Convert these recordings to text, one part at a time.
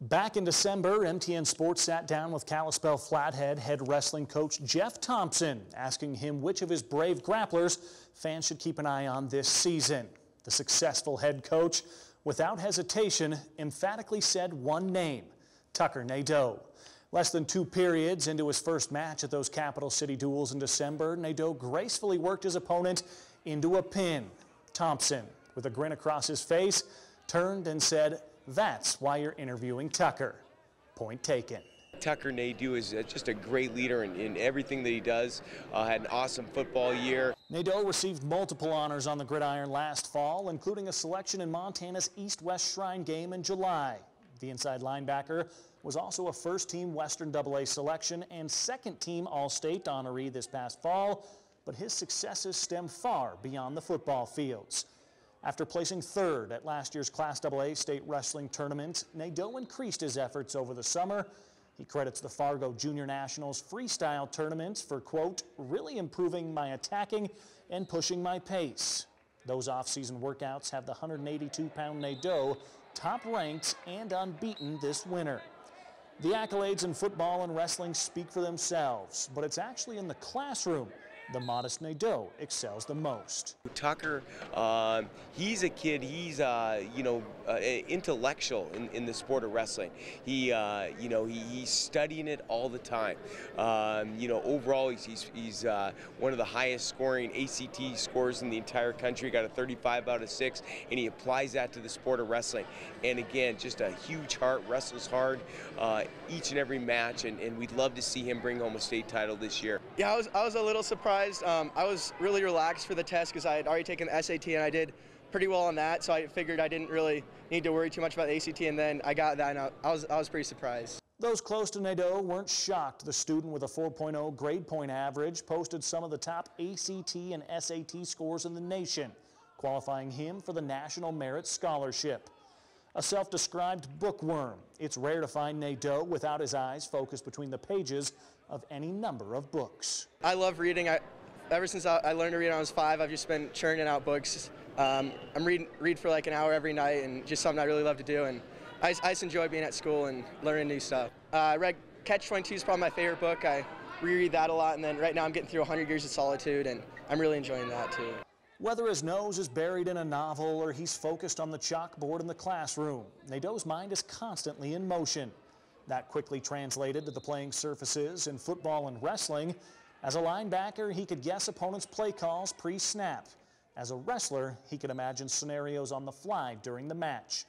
Back in December, MTN Sports sat down with Kalispell Flathead head wrestling coach Jeff Thompson, asking him which of his brave grapplers fans should keep an eye on this season. The successful head coach, without hesitation, emphatically said one name: Tucker Nadeau. Less than 2 periods into his first match at those Capital City duels in December, Nadeau gracefully worked his opponent into a pin. Thompson, with a grin across his face, turned and said, "That's why you're interviewing Tucker." Point taken. Tucker Nadeau is just a great leader in everything that he does. Had an awesome football year. Nadeau received multiple honors on the gridiron last fall, including a selection in Montana's East-West Shrine game in July. The inside linebacker was also a first-team Western AA selection and second-team All-State honoree this past fall, but his successes stem far beyond the football fields. After placing third at last year's Class AA state wrestling tournament, Nadeau increased his efforts over the summer. He credits the Fargo Junior Nationals freestyle tournaments for, quote, really improving my attacking and pushing my pace. Those off-season workouts have the 182-pound Nadeau top-ranked and unbeaten this winter. The accolades in football and wrestling speak for themselves, but it's actually in the classroom the modest Nadeau excels the most. Tucker, he's a kid. He's intellectual in the sport of wrestling. He's studying it all the time. Overall, he's one of the highest scoring ACT scores in the entire country. Got a 35 out of 6, and he applies that to the sport of wrestling. And again, just a huge heart, wrestles hard each and every match, and we'd love to see him bring home a state title this year. Yeah, I was a little surprised. I was really relaxed for the test because I had already taken the SAT and I did pretty well on that, so I figured I didn't really need to worry too much about the ACT, and then I got that, and I was pretty surprised. Those close to Nadeau weren't shocked. The student with a 4.0 grade point average posted some of the top ACT and SAT scores in the nation, qualifying him for the National Merit Scholarship. A self-described bookworm, it's rare to find Nadeau without his eyes focused between the pages of any number of books. I love reading. Ever since I learned to read when I was 5, I've just been churning out books. I'm read for like an hour every night, and just something I really love to do. And I just enjoy being at school and learning new stuff. I read Catch-22 is probably my favorite book. I reread that a lot, and then right now I'm getting through 100 Years of Solitude, and I'm really enjoying that too. Whether his nose is buried in a novel or he's focused on the chalkboard in the classroom, Nadeau's mind is constantly in motion. That quickly translated to the playing surfaces in football and wrestling. As a linebacker, he could guess opponents' play calls pre-snap. As a wrestler, he could imagine scenarios on the fly during the match.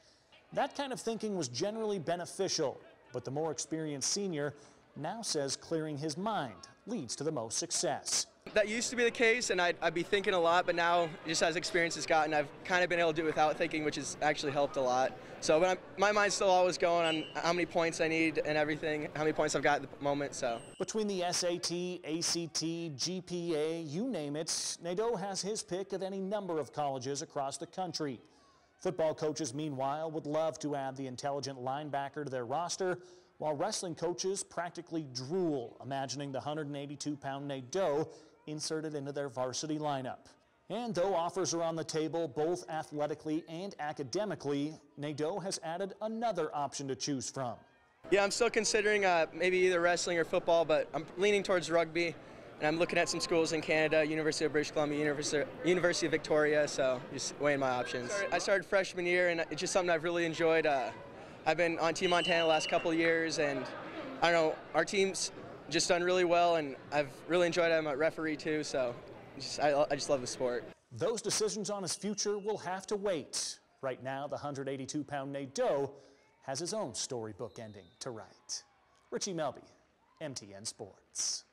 That kind of thinking was generally beneficial, but the more experienced senior now says clearing his mind leads to the most success. That used to be the case, and I'd be thinking a lot, but now, just as experience has gotten, I've kind of been able to do it without thinking, which has actually helped a lot. So, but my mind's still always going on how many points I need and everything, how many points I've got at the moment. So, between the SAT, ACT, GPA, you name it, Nadeau has his pick of any number of colleges across the country. Football coaches, meanwhile, would love to add the intelligent linebacker to their roster, while wrestling coaches practically drool, imagining the 182-pound Nadeau inserted into their varsity lineup. And though offers are on the table both athletically and academically, Nadeau has added another option to choose from. Yeah, I'm still considering maybe either wrestling or football, but I'm leaning towards rugby, and I'm looking at some schools in Canada, University of British Columbia, University of Victoria, so just weighing my options. I started freshman year, and it's just something I've really enjoyed. I've been on Team Montana the last couple of years, and I don't know, our team's just done really well, and I've really enjoyed it. I'm a referee too, so I just love the sport. Those decisions on his future will have to wait. Right now, the 182-pound Nadeau has his own storybook ending to write. Richie Melby, MTN Sports.